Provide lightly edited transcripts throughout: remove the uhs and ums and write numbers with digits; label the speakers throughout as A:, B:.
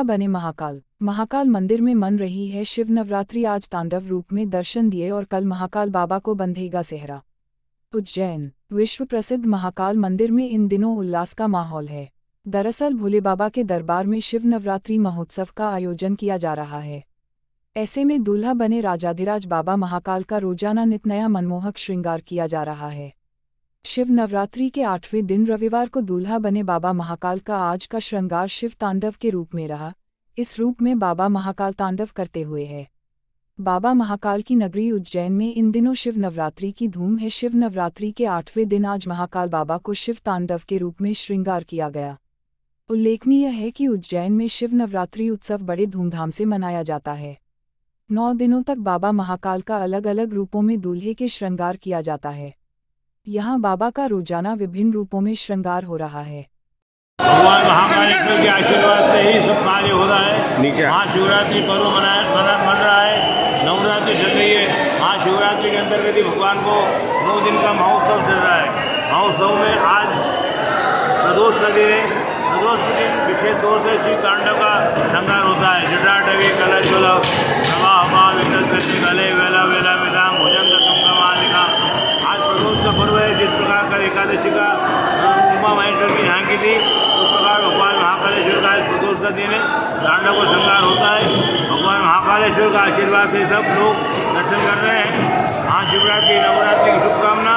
A: दूल्हा बने महाकाल। महाकाल मंदिर में मन रही है शिव नवरात्रि। आज तांडव रूप में दर्शन दिए और कल महाकाल बाबा को बंधेगा सेहरा। उज्जैन विश्व प्रसिद्ध महाकाल मंदिर में इन दिनों उल्लास का माहौल है। दरअसल भोले बाबा के दरबार में शिव नवरात्रि महोत्सव का आयोजन किया जा रहा है। ऐसे में दूल्हा बने राजाधिराज बाबा महाकाल का रोजाना नित नया मनमोहक श्रृंगार किया जा रहा है। शिव नवरात्रि के 8वें दिन रविवार को दूल्हा बने बाबा महाकाल का आज का श्रृंगार शिव तांडव के रूप में रहा। इस रूप में बाबा महाकाल तांडव करते हुए है। बाबा महाकाल की नगरी उज्जैन में इन दिनों शिव नवरात्रि की धूम है। शिव नवरात्रि के 8वें दिन आज महाकाल बाबा को शिव तांडव के रूप में श्रृंगार किया गया। उल्लेखनीय है कि उज्जैन में शिव नवरात्रि उत्सव बड़े धूमधाम से मनाया जाता है। 9 दिनों तक बाबा महाकाल का अलग अलग रूपों में दूल्हे के श्रृंगार किया जाता है। यहाँ बाबा का रोजाना विभिन्न रूपों में श्रृंगार हो रहा है।
B: भगवान महाकालेश्वर के आशीर्वाद से ही सब कार्य हो रहा है। महाशिवरात्रि पर्व मन रहा है। नवरात्रि चल रही है। महाशिवरात्रि के अंतर्गत ही भगवान को 9 दिन का महोत्सव चल रहा है। महोत्सव में आज प्रदोष का दिन है। प्रदोष के दिन विशेष तौर से शिव तांडव का श्रृंगार होता है। जटाटवी कलशोल नवा गले वेला वेला वेदाम भुजंग तुंगमालिका। आज प्रदोष का पर्व है। जिस प्रकार का एकादशी का उमा महेश्वर की झांकी थी उस प्रकार भगवान महाकालेश्वर का आज प्रदोष का दिन है। तांडव को श्रृंगार होता है। भगवान महाकालेश्वर का आशीर्वाद से सब लोग दर्शन कर रहे हैं। महाशिवरात्रि नवरात्रि की शुभकामना।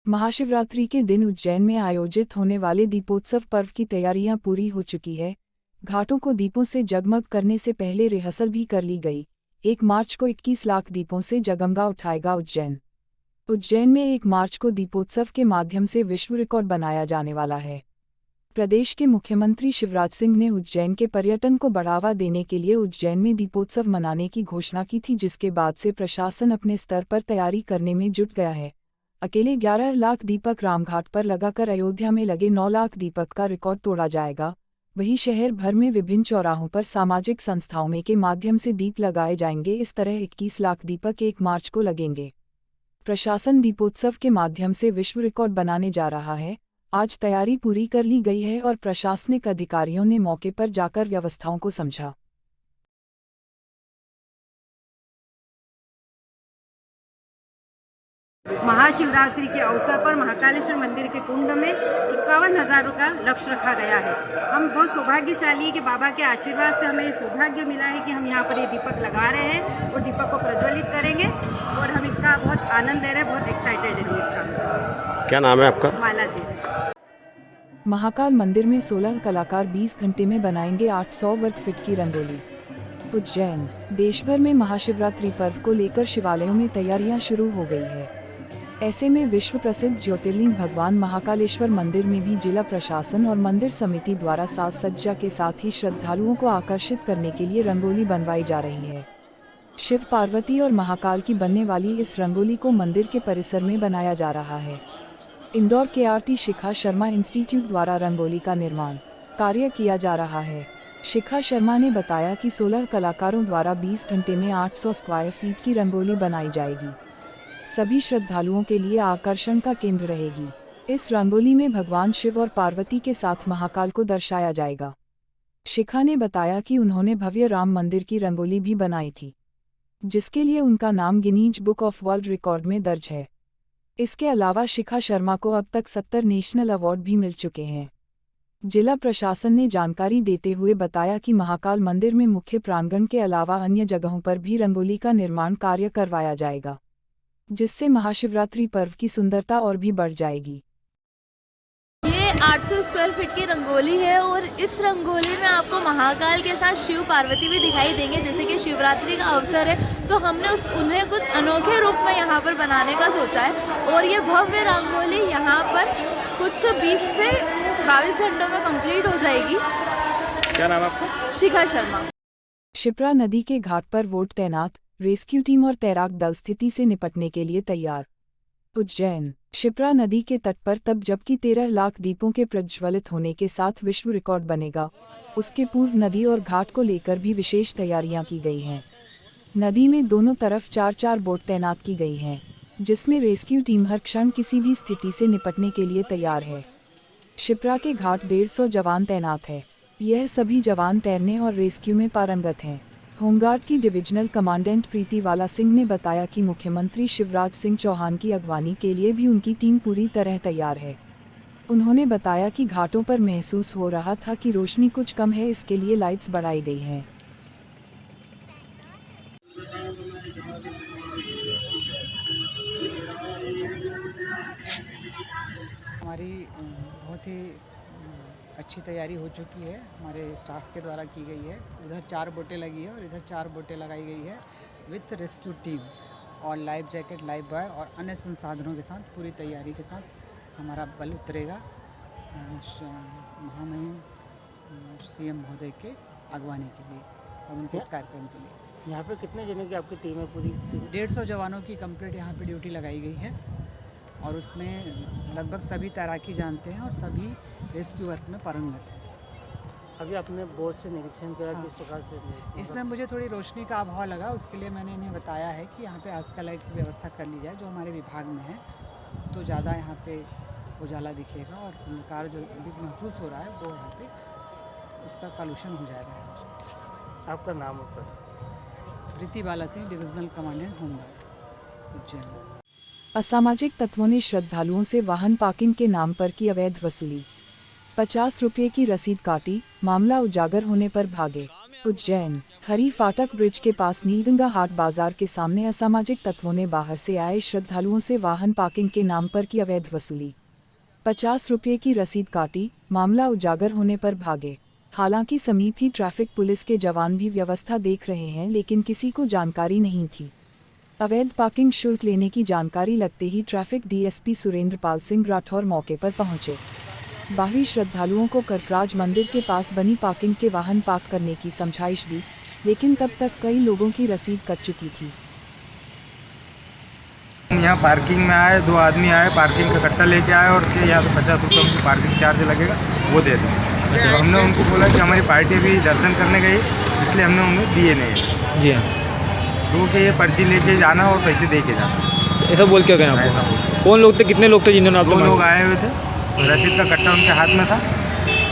A: महाशिवरात्रि के दिन उज्जैन में आयोजित होने वाले दीपोत्सव पर्व की तैयारियां पूरी हो चुकी है। घाटों को दीपों से जगमग करने से पहले रिहर्सल भी कर ली गई। 1 मार्च को 21 लाख दीपों से जगमगा उठाएगा उज्जैन। उज्जैन में 1 मार्च को दीपोत्सव के माध्यम से विश्व रिकॉर्ड बनाया जाने वाला है। प्रदेश के मुख्यमंत्री शिवराज सिंह ने उज्जैन के पर्यटन को बढ़ावा देने के लिए उज्जैन में दीपोत्सव मनाने की घोषणा की थी, जिसके बाद से प्रशासन अपने स्तर पर तैयारी करने में जुट गया है। अकेले 11 लाख दीपक रामघाट पर लगाकर अयोध्या में लगे 9 लाख दीपक का रिकॉर्ड तोड़ा जाएगा। वहीं शहर भर में विभिन्न चौराहों पर सामाजिक संस्थाओं में के माध्यम से दीप लगाए जाएंगे। इस तरह 21 लाख दीपक 1 मार्च को लगेंगे। प्रशासन दीपोत्सव के माध्यम से विश्व रिकॉर्ड बनाने जा रहा है। आज तैयारी पूरी कर ली गई है और प्रशासनिक अधिकारियों ने मौके पर जाकर व्यवस्थाओं को समझा।
C: महाशिवरात्रि के अवसर पर महाकालेश्वर मंदिर के कुंड में 51,000 का लक्ष्य रखा गया है। हम बहुत सौभाग्यशाली है कि बाबा के आशीर्वाद से हमें सौभाग्य मिला है कि हम यहाँ पर ये दीपक लगा रहे हैं और दीपक को प्रज्वलित करेंगे और हम इसका बहुत आनंद ले रहे हैं। बहुत एक्साइटेड है हम इसका।
D: क्या नाम है आपका?
C: माला जी।
A: महाकाल मंदिर में 16 कलाकार 20 घंटे में बनाएंगे 800 वर्ग फीट की रंगोली। उज्जैन देश भर में महाशिवरात्रि पर्व को लेकर शिवालयों में तैयारियां शुरू हो गई है। ऐसे में विश्व प्रसिद्ध ज्योतिर्लिंग भगवान महाकालेश्वर मंदिर में भी जिला प्रशासन और मंदिर समिति द्वारा साज सज्जा के साथ ही श्रद्धालुओं को आकर्षित करने के लिए रंगोली बनवाई जा रही है। शिव पार्वती और महाकाल की बनने वाली इस रंगोली को मंदिर के परिसर में बनाया जा रहा है। इंदौर के आरती शिखा शर्मा इंस्टीट्यूट द्वारा रंगोली का निर्माण कार्य किया जा रहा है। शिखा शर्मा ने बताया कि 16 कलाकारों द्वारा 20 घंटे में 800 स्क्वायर फीट की रंगोली बनाई जाएगी। सभी श्रद्धालुओं के लिए आकर्षण का केंद्र रहेगी। इस रंगोली में भगवान शिव और पार्वती के साथ महाकाल को दर्शाया जाएगा। शिखा ने बताया कि उन्होंने भव्य राम मंदिर की रंगोली भी बनाई थी, जिसके लिए उनका नाम Guinness book of world record में दर्ज है। इसके अलावा शिखा शर्मा को अब तक 70 नेशनल अवार्ड भी मिल चुके हैं। जिला प्रशासन ने जानकारी देते हुए बताया कि महाकाल मंदिर में मुख्य प्रांगण के अलावा अन्य जगहों पर भी रंगोली का निर्माण कार्य करवाया जाएगा, जिससे महाशिवरात्रि पर्व की सुंदरता और भी बढ़ जाएगी।
E: ये 800 स्क्वायर फीट की रंगोली है और इस रंगोली में आपको महाकाल के साथ शिव पार्वती भी दिखाई देंगे। जैसे कि शिवरात्रि का अवसर है तो हमने उन्हें कुछ अनोखे रूप में यहाँ पर बनाने का सोचा है और ये भव्य रंगोली यहाँ पर कुछ 20 से 22 घंटों में कंप्लीट हो जाएगी।
D: क्या नाम है आपका?
E: शिखा शर्मा।
A: शिप्रा नदी के घाट पर वोट तैनात, रेस्क्यू टीम और तैराक दल स्थिति से निपटने के लिए तैयार। उज्जैन शिप्रा नदी के तट पर तब जबकि 13 लाख दीपों के प्रज्वलित होने के साथ विश्व रिकॉर्ड बनेगा, उसके पूर्व नदी और घाट को लेकर भी विशेष तैयारियां की गई हैं। नदी में दोनों तरफ 4-4 बोट तैनात की गई हैं, जिसमें रेस्क्यू टीम हर क्षण किसी भी स्थिति से निपटने के लिए तैयार है। शिप्रा के घाट 150 जवान तैनात है। यह सभी जवान तैरने और रेस्क्यू में पारंगत हैं। होमगार्ड की डिविजनल कमांडेंट प्रीतिवाला सिंह ने बताया कि मुख्यमंत्री शिवराज सिंह चौहान की अगवानी के लिए भी उनकी टीम पूरी तरह तैयार है। उन्होंने बताया कि घाटों पर महसूस हो रहा था कि रोशनी कुछ कम है, इसके लिए लाइट्स बढ़ाई गई हैं।
F: हमारी बहुत ही अच्छी तैयारी हो चुकी है, हमारे स्टाफ के द्वारा की गई है। उधर 4 बोटें लगी है और इधर 4 बोटें लगाई गई है विथ रेस्क्यू टीम और लाइफ जैकेट, लाइफ बॉय और अन्य संसाधनों के साथ पूरी तैयारी के साथ हमारा बल उतरेगा महामहिम सीएम महोदय के अगवानी के लिए और उनके इस कार्यक्रम के लिए।
G: यहाँ पे कितने जने की आपकी टीम है पूरी?
F: 150 जवानों की कंप्लीट यहाँ पे ड्यूटी लगाई गई है और उसमें लगभग सभी तैराकी जानते हैं और सभी रेस्क्यू वर्क में पारंगत हैं।
G: अभी आपने बोट से निरीक्षण किया, किस प्रकार से?
F: इसमें मुझे थोड़ी रोशनी का अभाव लगा, उसके लिए मैंने इन्हें बताया है कि यहाँ पे आस्का लाइट की व्यवस्था कर ली जाए जो हमारे विभाग में है, तो ज़्यादा यहाँ पे उजाला दिखेगा और अंधकार जो भी महसूस हो रहा है वो यहाँ पे उसका सॉल्यूशन हो जाएगा।
G: आपका नाम ऊपर?
F: Pritibala Singh, divisional commandant home guard, Ujjain.
A: असामाजिक तत्वों ने श्रद्धालुओं से वाहन पार्किंग के नाम पर की अवैध वसूली। 50 रुपये की रसीद काटी, मामला उजागर होने पर भागे। उज्जैन हरी फाटक ब्रिज के पास नीलगंगा हाट बाजार के सामने असामाजिक तत्वों ने बाहर से आए श्रद्धालुओं से वाहन पार्किंग के नाम पर की अवैध वसूली। 50 रुपये की रसीद काटी, मामला उजागर होने पर भागे। हालांकि समीप ही ट्रैफिक पुलिस के जवान भी व्यवस्था देख रहे हैं, लेकिन किसी को जानकारी नहीं थी। अवैध पार्किंग शुल्क लेने की जानकारी लगते ही ट्रैफिक डीएसपी सुरेंद्रपाल सिंह राठौर मौके पर पहुंचे। बाहरी श्रद्धालुओं को करकराज मंदिर के पास बनी पार्किंग के वाहन पार्क करने की समझाइश दी, लेकिन तब तक कई लोगों की रसीद कट चुकी थी।
H: यहाँ पार्किंग में आए, 2 आदमी आए, पार्किंग का कट्टा लेके आए और के यहाँ पे 50 रुपये उनकी पार्किंग चार्ज लगेगा, वो दे दें। जब हमने उनको बोला कि हमारी पार्टी भी दर्शन करने गई, इसलिए हमने उन्हें दिए नहीं।
G: जी हाँ,
H: क्योंकि ये पर्ची लेके जाना और पैसे दे के जाना।
G: ऐसा बोल के गए आप?
H: ऐसा बोल।
G: कौन लोग थे, कितने लोग थे जिन्होंने आपको?
H: 2 लोग आए हुए थे, रसीद का कट्टा उनके हाथ में था,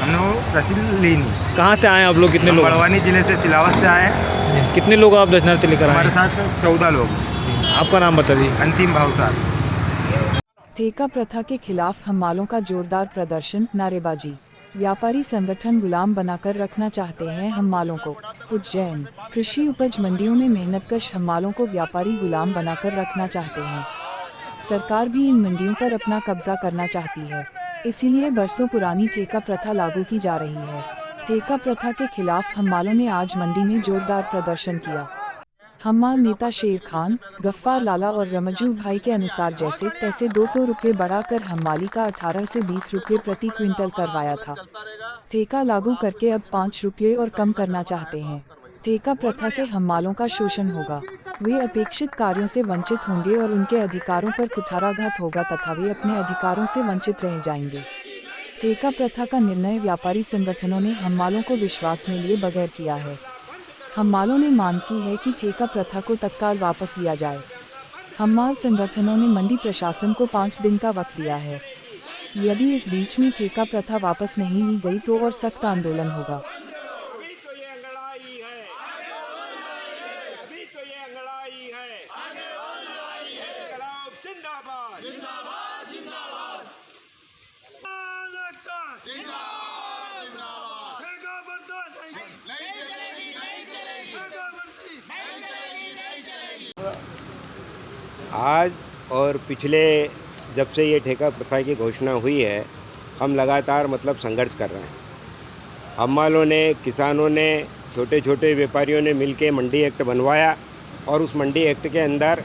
H: हमने वो रसीद ली नहीं।
G: कहाँ से आए आप लोग, कितने लोग?
H: बड़वानी जिले से, सिलावत से आए हैं।
G: कितने लोग आप दर्शनार्थी लेकर आए?
H: हमारे साथ 14 लोग।
G: आपका नाम बता दीजिए।
H: अंतिम भाव साहब।
A: ठेका प्रथा के खिलाफ हम्मालों का जोरदार प्रदर्शन, नारेबाजी। व्यापारी संगठन गुलाम बनाकर रखना चाहते हैं हम्मालों को। उज्जैन कृषि उपज मंडियों में मेहनतकश हम्मालों को व्यापारी गुलाम बनाकर रखना चाहते हैं। सरकार भी इन मंडियों पर अपना कब्जा करना चाहती है, इसीलिए बरसों पुरानी ठेका प्रथा लागू की जा रही है। ठेका प्रथा के खिलाफ हम्मालों ने आज मंडी में जोरदार प्रदर्शन किया। हम्माल नेता शेर खान, गफ्फार लाला और रमजू भाई के अनुसार जैसे तैसे 2 रुपये बढ़ाकर हम्माली का 18 से 20 रुपये प्रति क्विंटल करवाया था। ठेका लागू करके अब 5 रुपये और कम करना चाहते हैं। ठेका प्रथा से हम्मालों का शोषण होगा, वे अपेक्षित कार्यों से वंचित होंगे और उनके अधिकारों पर कुठाराघात होगा तथा वे अपने अधिकारों से वंचित रह जाएंगे। ठेका प्रथा का निर्णय व्यापारी संगठनों ने हम्मालों को विश्वास में लिए बगैर किया है। हम्मालों ने मांग की है कि ठेका प्रथा को तत्काल वापस लिया जाए। हम्माल संगठनों ने मंडी प्रशासन को 5 दिन का वक्त दिया है। यदि इस बीच में ठेका प्रथा वापस नहीं ली गई तो और सख्त आंदोलन होगा।
I: आज और पिछले जब से ये ठेका प्रथा की घोषणा हुई है, हम लगातार संघर्ष कर रहे हैं। हम्मालों ने, किसानों ने, छोटे छोटे व्यापारियों ने मिलकर मंडी एक्ट बनवाया और उस मंडी एक्ट के अंदर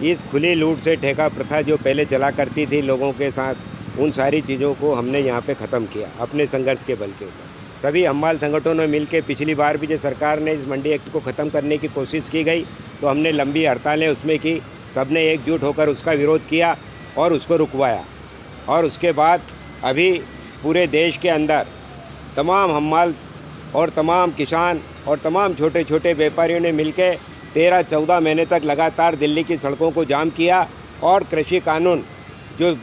I: इस खुली लूट से ठेका प्रथा जो पहले चला करती थी लोगों के साथ, उन सारी चीज़ों को हमने यहाँ पे ख़त्म किया अपने संघर्ष के बल के ऊपर। सभी हम्माल संगठनों ने मिलकर पिछली बार भी जब सरकार ने इस मंडी एक्ट को ख़त्म करने की कोशिश की गई तो हमने लंबी हड़तालें उसमें की, सबने एकजुट होकर उसका विरोध किया और उसको रुकवाया। और उसके बाद अभी पूरे देश के अंदर तमाम हम्माल और तमाम किसान और तमाम छोटे छोटे व्यापारियों ने मिलकर 13-14 महीने तक लगातार दिल्ली की सड़कों को जाम किया और कृषि कानून जो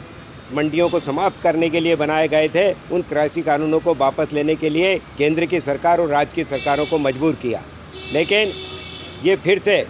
I: मंडियों को समाप्त करने के लिए बनाए गए थे, उन कृषि कानूनों को वापस लेने के लिए केंद्र की सरकार और राज्य की सरकारों को मजबूर किया। लेकिन ये फिर से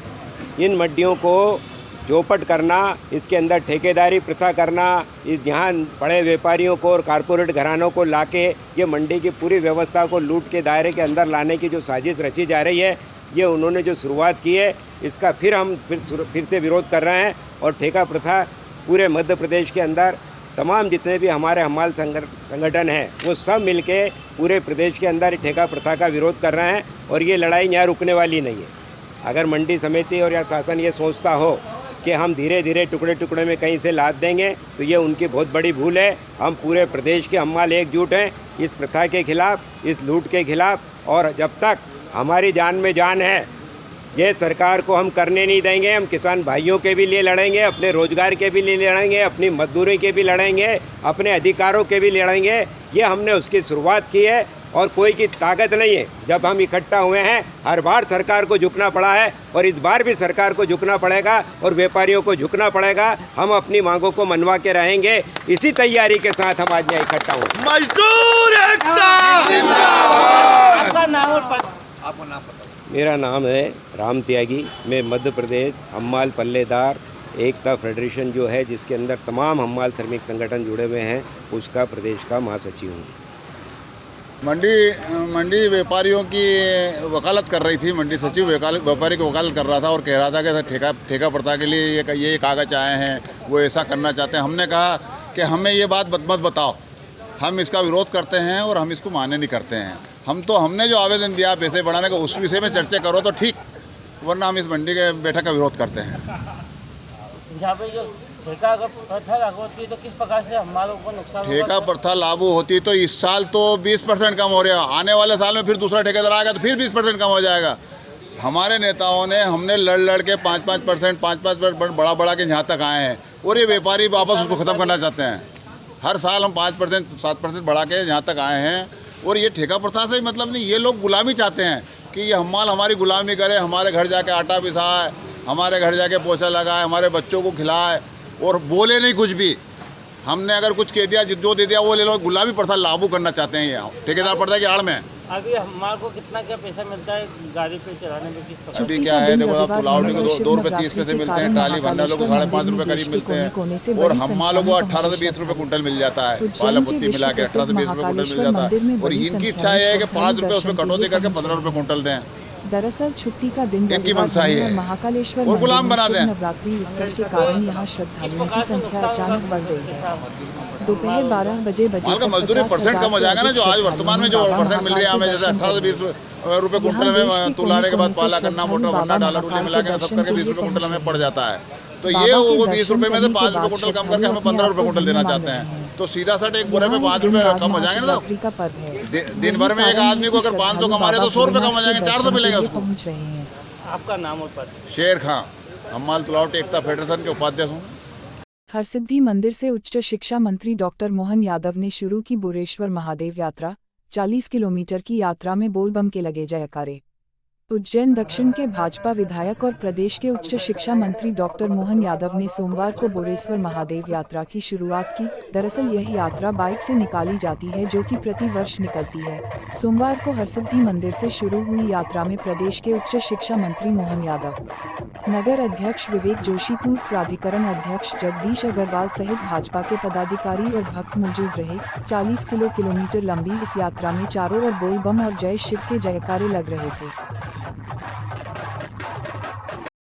I: इन मंडियों को चौपट करना, इसके अंदर ठेकेदारी प्रथा करना, यहाँ बड़े व्यापारियों को और कारपोरेट घरानों को लाके ये मंडी की पूरी व्यवस्था को लूट के दायरे के अंदर लाने की जो साजिश रची जा रही है, ये उन्होंने जो शुरुआत की है, इसका हम फिर से विरोध कर रहे हैं। और ठेका प्रथा पूरे मध्य प्रदेश के अंदर तमाम जितने भी हमारे हमाल संगठन हैं, वो सब मिलके पूरे प्रदेश के अंदर ठेका प्रथा का विरोध कर रहे हैं। और ये लड़ाई यहाँ रुकने वाली नहीं है। अगर मंडी समिति और या शासन ये सोचता हो कि हम धीरे धीरे टुकड़े टुकड़े में कहीं से लाद देंगे, तो ये उनकी बहुत बड़ी भूल है। हम पूरे प्रदेश के हमाल एकजुट हैं इस प्रथा के खिलाफ, इस लूट के खिलाफ। और जब तक हमारी जान में जान है, ये सरकार को हम करने नहीं देंगे। हम किसान भाइयों के भी लिए लड़ेंगे, अपने रोजगार के भी लिए लड़ेंगे, अपनी मजदूरी के भी लड़ेंगे, अपने अधिकारों के भी लड़ेंगे। ये हमने उसकी शुरुआत की है और कोई की ताकत नहीं है। जब हम इकट्ठा हुए हैं, हर बार सरकार को झुकना पड़ा है और इस बार भी सरकार को झुकना पड़ेगा और व्यापारियों को झुकना पड़ेगा। हम अपनी मांगों को मनवा के रहेंगे। इसी तैयारी के साथ हम आज यहाँ इकट्ठा हुए।
J: मजदूर एकता
G: आपका नाम और
J: आपको नाम बताओ।
I: मेरा नाम है राम त्यागी। मैं मध्य प्रदेश हम्माल पल्लेदार एकता फेडरेशन जो है, जिसके अंदर तमाम हम्माल श्रमिक संगठन जुड़े हुए हैं, उसका प्रदेश का महासचिव हूँ।
K: मंडी व्यापारियों की वकालत कर रही थी। मंडी सचिव व्यापारी की वकालत कर रहा था और कह रहा था कि ठेका प्रथा के लिए ये कागज आए हैं, वो ऐसा करना चाहते हैं। हमने कहा कि हमें ये बात मत बताओ, हम इसका विरोध करते हैं और हम इसको मान्य नहीं करते हैं। हमने जो आवेदन दिया पैसे बढ़ाने का, उस विषय में चर्चा करो तो ठीक, वरना हम इस मंडी के बैठक का विरोध करते हैं।
G: यहाँ पे जो ठेका प्रथा लागू होती है तो किस प्रकार से हमारे को नुकसान होगा?
K: ठेका प्रथा लागू होती तो इस साल तो 20% कम हो रहा है, आने वाले साल में फिर दूसरा ठेकेदार आएगा तो फिर 20% कम हो जाएगा। हमारे नेताओं ने हमने लड़ के 5% बढ़ा के यहाँ तक आए हैं और ये व्यापारी वापस उसको ख़त्म करना चाहते हैं। हर साल हम 5% 7% बढ़ा के यहाँ तक आए हैं। और ये ठेका प्रथा से मतलब नहीं, ये लोग गुलामी चाहते हैं कि ये हमाल हमारी गुलामी करे, हमारे घर जाके आटा पिसाए, हमारे घर जाके पोछा लगाए, हमारे बच्चों को खिलाए और बोले नहीं कुछ भी। हमने अगर कुछ कह दिया, जो दे दिया वो ले लो। गुलामी प्रथा लागू करना चाहते हैं ये ठेकेदार प्रथा की आड़ में।
G: अभी हमारे को कितना क्या पैसा मिलता है गाड़ी पे चलाने में? किस प्रकार?
K: अभी क्या है, देखो आप तुलावटी को 2 रुपये 30 पैसे मिलते हैं, ट्राली भरने वालों को 5.5 रुपये करीब मिलते हैं और हम वालों को 18 से 20 रुपये कुंटल मिल जाता है। पाला पुत्ती मिला के 18 से 20 रुपये कुंटल मिल जाता है। और इनकी इच्छा है कि 5 रुपये उसमें कटौती करके 15 रुपये कुंटल दें।
A: दरअसल छुट्टी का दिन
K: इनकी मंशा ही है,
A: महाकालेश्वर
K: और गुलाम बना दें।
A: नवरात्रि उत्सव के कारण यहाँ श्रद्धालुओं की संख्या अचानक बढ़ गई है। दोपहर 12 बजे
K: मजदूरी % कम हो जाएगा ना। जो आज वर्तमान में जो % मिल रही है हमें, जैसे 18 से 20 रुपये कुंटल में तुलाने के बाद पाला करना, मोटर भरना, डाला डूले मिला के सब करके 20 रुपये कुंटल हमें पड़ जाता है। तो ये वो 20 रुपये में से 5 रुपये कुंटल कम करके हमें 15 रुपये कुंटल देना चाहते हैं। तो सीधा सट एक बोरे में 5 रुपये कम हो जाएंगे ना। दिन भर में एक आदमी को अगर 500 कमा रहे तो 100 रुपये कम हो जाएंगे, 400 मिलेगा उसको।
G: आपका नाम और पद?
K: शेर खां, हम्माल तुलावटी एकता फेडरेशन के उपाध्यक्ष हूँ।
A: हरसिद्धि मंदिर से उच्च शिक्षा मंत्री डॉक्टर मोहन यादव ने शुरू की बुरेश्वर महादेव यात्रा। 40 किलोमीटर की यात्रा में बोलबम के लगे जयकारे। उज्जैन दक्षिण के भाजपा विधायक और प्रदेश के उच्च शिक्षा मंत्री डॉक्टर मोहन यादव ने सोमवार को बुरेश्वर महादेव यात्रा की शुरुआत की। दरअसल यह यात्रा बाइक से निकाली जाती है, जो कि प्रति वर्ष निकलती है। सोमवार को हरसिद्धि मंदिर से शुरू हुई यात्रा में प्रदेश के उच्च शिक्षा मंत्री मोहन यादव, नगर अध्यक्ष विवेक जोशी, पूर्व प्राधिकरण अध्यक्ष जगदीश अग्रवाल सहित भाजपा के पदाधिकारी और भक्त मौजूद रहे। 40 किलोमीटर लंबी इस यात्रा में चारों ओर बोल बम और जय शिव के जयकारे लग रहे थे।